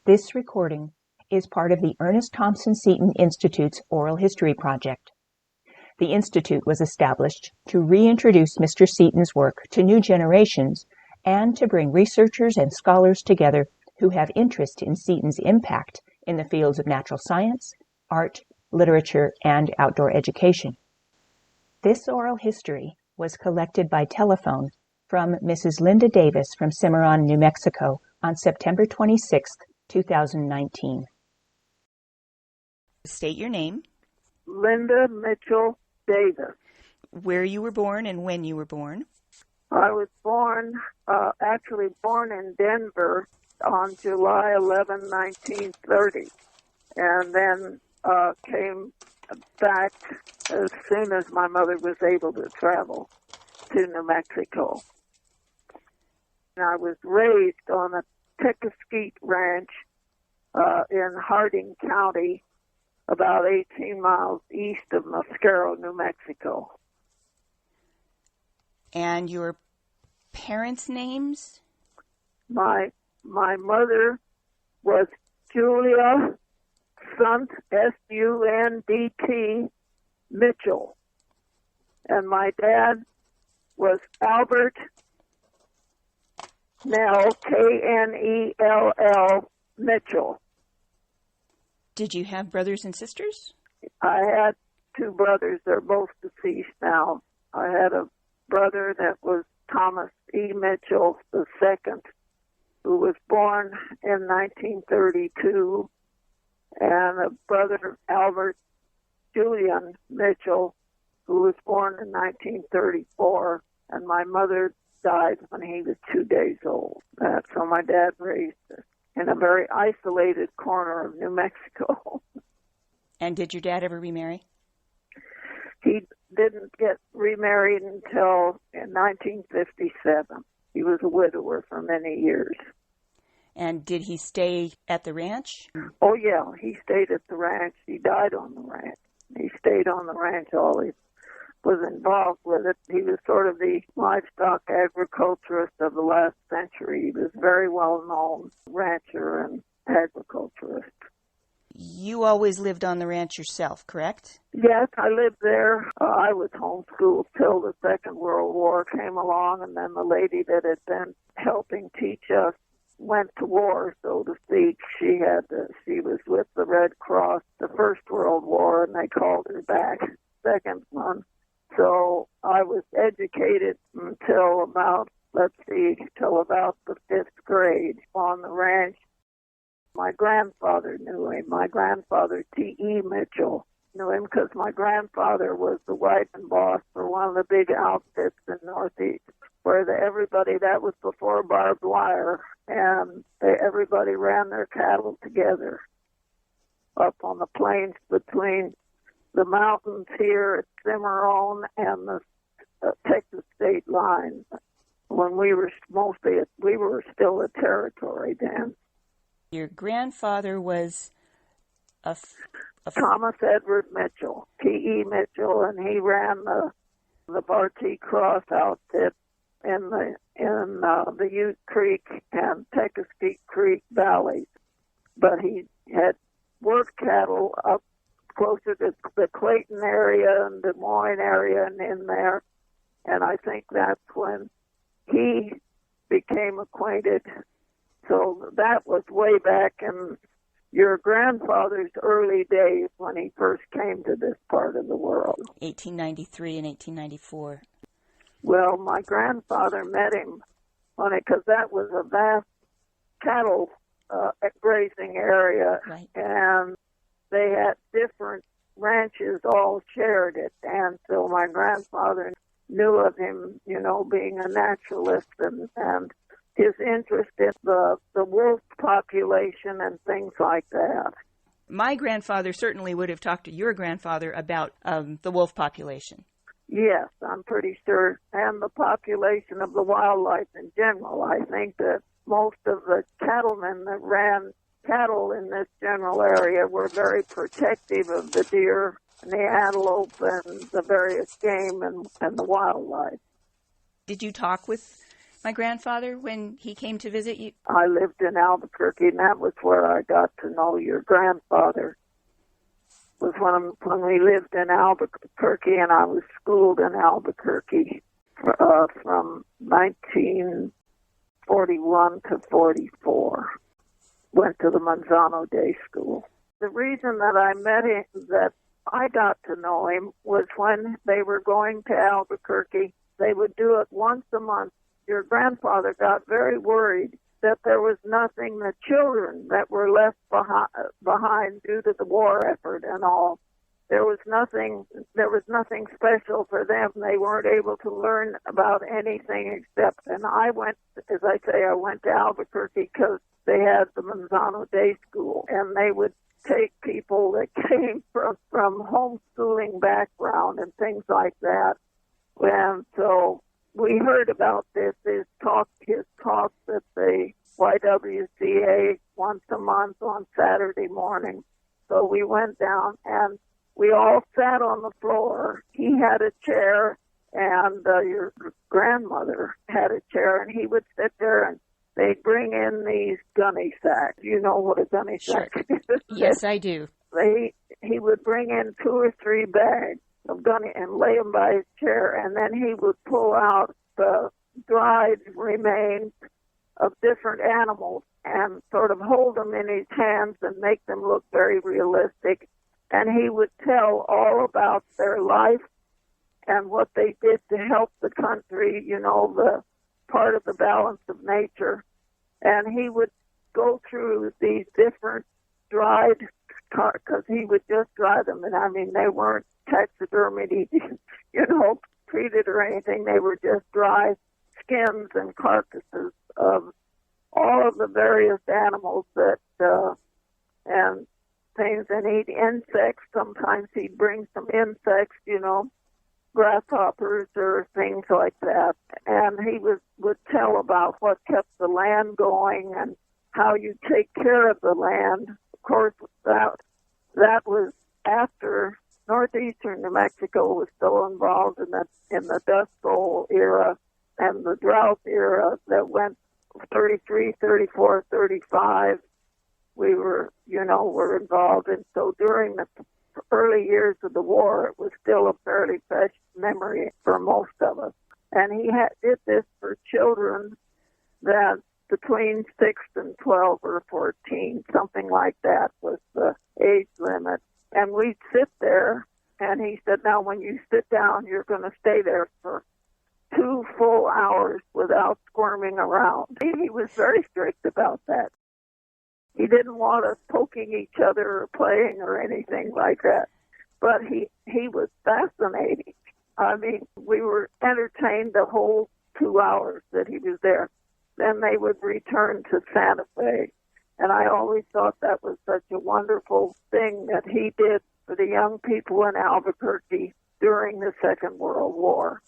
This recording is part of the Ernest Thompson Seton Institute's Oral History Project. The Institute was established to reintroduce Mr. Seton's work to new generations and to bring researchers and scholars together who have interest in Seton's impact in the fields of natural science, art, literature, and outdoor education. This oral history was collected by telephone from Mrs. Linda Davis from Cimarron, New Mexico on September 26, 2019. State your name. Linda Mitchell Davis. Where you were born and when you were born. I was born in Denver on July 11, 1930, and then came back as soon as my mother was able to travel to New Mexico. And I was raised on a Tequesquite Ranch in Harding County, about 18 miles east of Mosquero, New Mexico. And your parents' names? My mother was Julia Sunt, S-U-N-D-T, Mitchell. And my dad was Albert Knell, K-N-E-L-L, Mitchell. Did you have brothers and sisters? I had two brothers. They're both deceased now. I had a brother that was Thomas E. Mitchell II, who was born in 1932, and a brother, Albert Julian Mitchell, who was born in 1934, and my mother died when he was 2 days old. So my dad raised us in a very isolated corner of New Mexico. And did your dad ever remarry? He didn't get remarried until in 1957. He was a widower for many years. And did he stay at the ranch? Oh, yeah, he stayed at the ranch. He died on the ranch. He stayed on the ranch all he was involved with it. He was sort of the livestock agriculturist of the last century. He was a very well-known rancher and agriculturist. You always lived on the ranch yourself, correct? Yes, I lived there. I was homeschooled till the Second World War came along, and then the lady that had been helping teach us went to war, so to speak. She was with the Red Cross the First World War, and they called her back, second one. So I was educated until about the 5th grade on the ranch. My grandfather knew him. My grandfather, T.E. Mitchell, knew him because my grandfather was the wagon boss for one of the big outfits in Northeast, where everybody, that was before barbed wire, and everybody ran their cattle together up on the plains between the mountains here at Cimarron and the Texas state line. When we were still a territory then. Your grandfather was Thomas Edward Mitchell, T.E. Mitchell, and he ran the Bartee Cross outfit in the Ute Creek and Tequesquite Creek valleys. But he had worked cattle up closer to the Clayton area and Des Moines area and in there. And I think that's when he became acquainted. So that was way back in your grandfather's early days when he first came to this part of the world. 1893 and 1894. Well, my grandfather met him because that was a vast cattle grazing area. Right. And they had different ranches all shared it. And so my grandfather knew of him, being a naturalist and his interest in the wolf population and things like that. My grandfather certainly would have talked to your grandfather about the wolf population. Yes, I'm pretty sure. And the population of the wildlife in general. I think that most of the cattlemen that ran cattle in this general area were very protective of the deer and the antelope and the various game and the wildlife. Did you talk with my grandfather when he came to visit you? I lived in Albuquerque, and that was where I got to know your grandfather. Was when we lived in Albuquerque, and I was schooled in Albuquerque from 1941 to 44. Went to the Manzano Day School. The reason that I met him, that I got to know him, was when they were going to Albuquerque. They would do it once a month. Your grandfather got very worried that there was nothing, the children that were left behind due to the war effort and all. There was nothing special for them. They weren't able to learn about anything except, and I went to Albuquerque because they had the Manzano Day School, and they would take people that came from homeschooling background and things like that. And so we heard about his talks at the YWCA once a month on Saturday morning. So we went down and we all sat on the floor. He had a chair, and your grandmother had a chair, and he would sit there, and they'd bring in these gunny sacks. You know what a gunny sack is? Yes, I do. He would bring in 2 or 3 bags of gunny and lay them by his chair, and then he would pull out the dried remains of different animals and sort of hold them in his hands and make them look very realistic. And he would tell all about their life and what they did to help the country, the part of the balance of nature. And he would go through these different dried, because he would just dry them. And I mean, they weren't taxidermied, treated or anything. They were just dry skins and carcasses of all of the various animals and things, and eat insects. Sometimes he'd bring some insects, grasshoppers or things like that. And he would tell about what kept the land going and how you take care of the land. Of course, that was after northeastern New Mexico was still involved in the Dust Bowl era and the drought era that went 33, 34, 35. We were involved. And so during the early years of the war, it was still a fairly fresh memory for most of us. And he did this for children that between 6 and 12 or 14, something like that was the age limit. And we'd sit there, and he said, now when you sit down, you're going to stay there for 2 full hours without squirming around. He was very strict about that. He didn't want us poking each other or playing or anything like that. But he was fascinating. I mean, we were entertained the whole 2 hours that he was there. Then they would return to Santa Fe. And I always thought that was such a wonderful thing that he did for the young people in Albuquerque during the Second World War.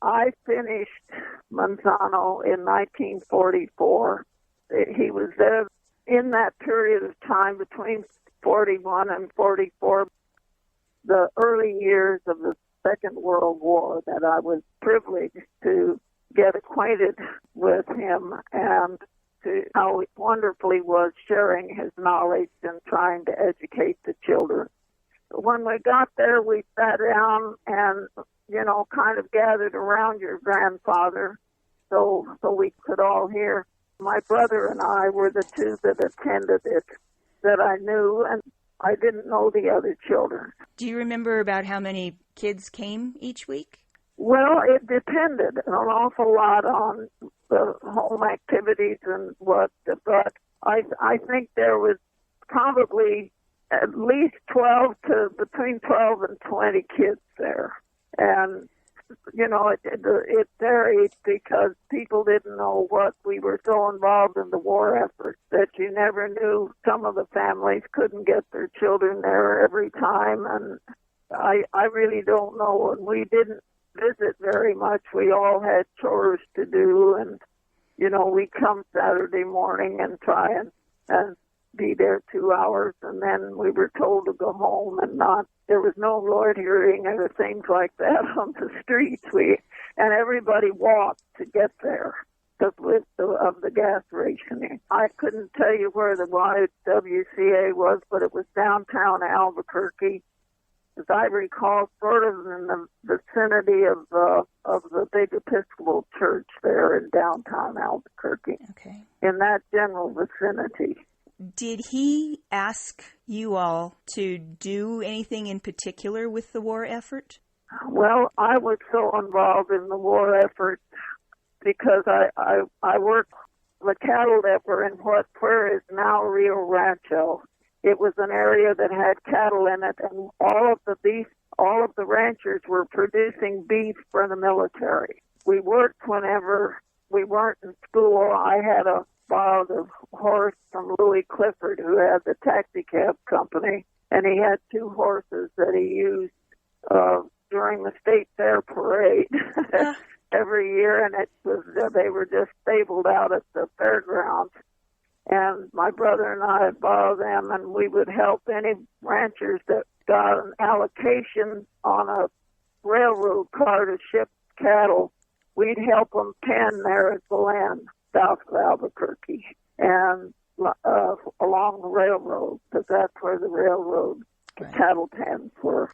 I finished Manzano in 1944. He was there in that period of time between 41 and 44, the early years of the Second World War, that I was privileged to get acquainted with him and to how it wonderfully was sharing his knowledge and trying to educate the children. When we got there, we sat down and, kind of gathered around your grandfather so we could all hear. My brother and I were the 2 that attended it that I knew, and I didn't know the other children. Do you remember about how many kids came each week? Well, it depended an awful lot on the home activities and what, but I think there was probably at least between 12 and 20 kids there. And, it varied because people didn't know what. We were so involved in the war effort that you never knew. Some of the families couldn't get their children there every time, and I really don't know. And we didn't visit very much. We all had chores to do, and we'd come Saturday morning and try and be there 2 hours, and then we were told to go home, and there was no loitering or things like that on the streets. And everybody walked to get there. of the gas rationing. I couldn't tell you where the YWCA was, but it was downtown Albuquerque, as I recall, sort of in the vicinity of the big Episcopal church there in downtown Albuquerque. Okay. In that general vicinity. Did he ask you all to do anything in particular with the war effort? Well, I was so involved in the war effort because I worked the cattle depot in where is now Rio Rancho. It was an area that had cattle in it, and all of the ranchers were producing beef for the military. We worked whenever we weren't in school. I had borrowed a horse from Louis Clifford, who had the taxi cab company, and he had 2 horses that he used during the state fair parade every year, and they were just stabled out at the fairgrounds. And my brother and I would borrow them, and we would help any ranchers that got an allocation on a railroad car to ship cattle. We'd help them pen there at Belen, south of Albuquerque, and along the railroad, because that's where the railroad cattle pens were.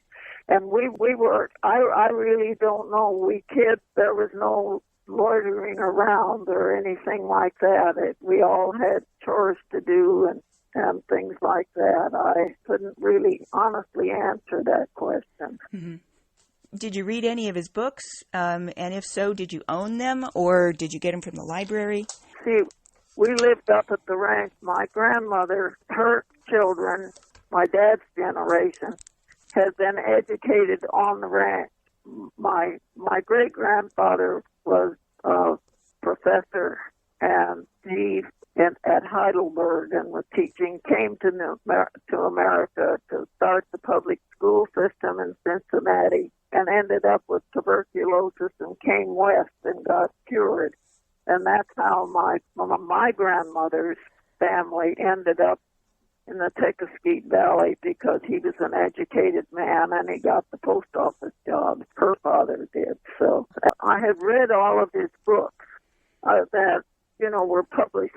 And we were, I really don't know, we kids, there was no loitering around or anything like that. We all had chores to do and things like that. I couldn't really honestly answer that question. Mm-hmm. Did you read any of his books? And if so, did you own them or did you get them from the library? See, we lived up at the ranch. My grandmother, her children, my dad's generation, had been educated on the ranch. My great-grandfather was a professor, and he at Heidelberg and was teaching, came to America to start the public school system in Cincinnati, and ended up with tuberculosis and came west and got cured. And that's how my grandmother's family ended up in the Tequesquite Valley, because he was an educated man and he got the post office job. Her father did. So I had read all of his books that, were published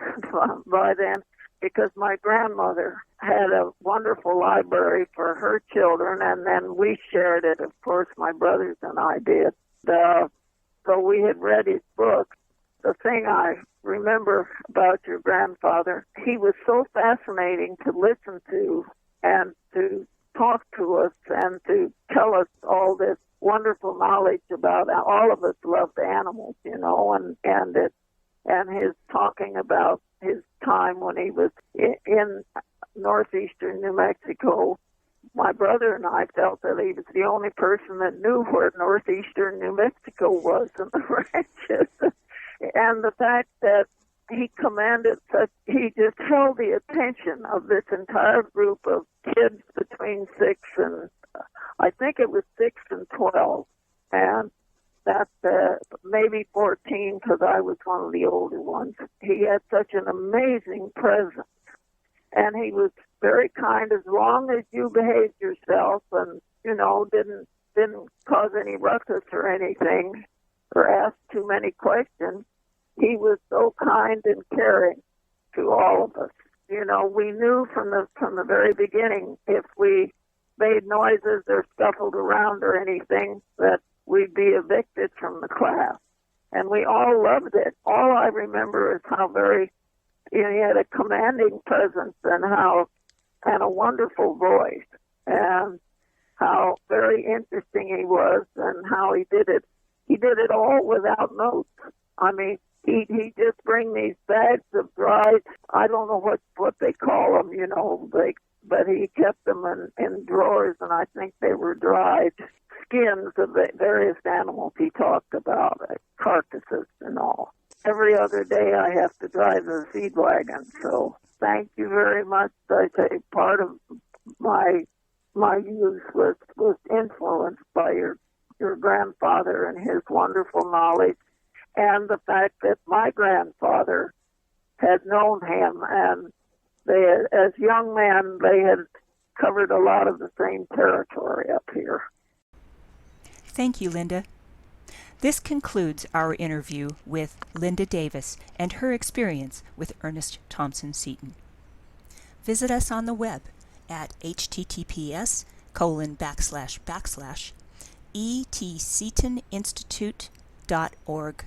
by then, because my grandmother had a wonderful library for her children, and then we shared it. Of course, my brothers and I did. So we had read his books. The thing I remember about your grandfather, he was so fascinating to listen to and to talk to us and to tell us all this wonderful knowledge about all of us loved animals, and his talking about his time when he was in northeastern New Mexico. My brother and I felt that he was the only person that knew where northeastern New Mexico was in the ranches. And the fact that he just held the attention of this entire group of kids between 6 and, I think it was 6 and 12, and that's maybe 14, because I was one of the older ones. He had such an amazing presence, and he was very kind as long as you behaved yourself and, didn't cause any ruckus or anything or ask too many questions. He was so kind and caring to all of us. We knew from the very beginning, if we made noises or scuffled around or anything, that we'd be evicted from the class. And we all loved it. All I remember is how he had a commanding presence and a wonderful voice, and how very interesting he was, and how he did it. He did it all without notes. I mean, He'd just bring these bags of dried, I don't know what they call them, but he kept them in drawers, and I think they were dried skins of the various animals he talked about, carcasses and all. Every other day I have to drive the feed wagon, so thank you very much. I say part of my youth was influenced by your grandfather and his wonderful knowledge, and the fact that my grandfather had known him, and as young men, they had covered a lot of the same territory up here. Thank you, Linda. This concludes our interview with Linda Davis and her experience with Ernest Thompson Seton. Visit us on the web at https:// etcetoninstitute.org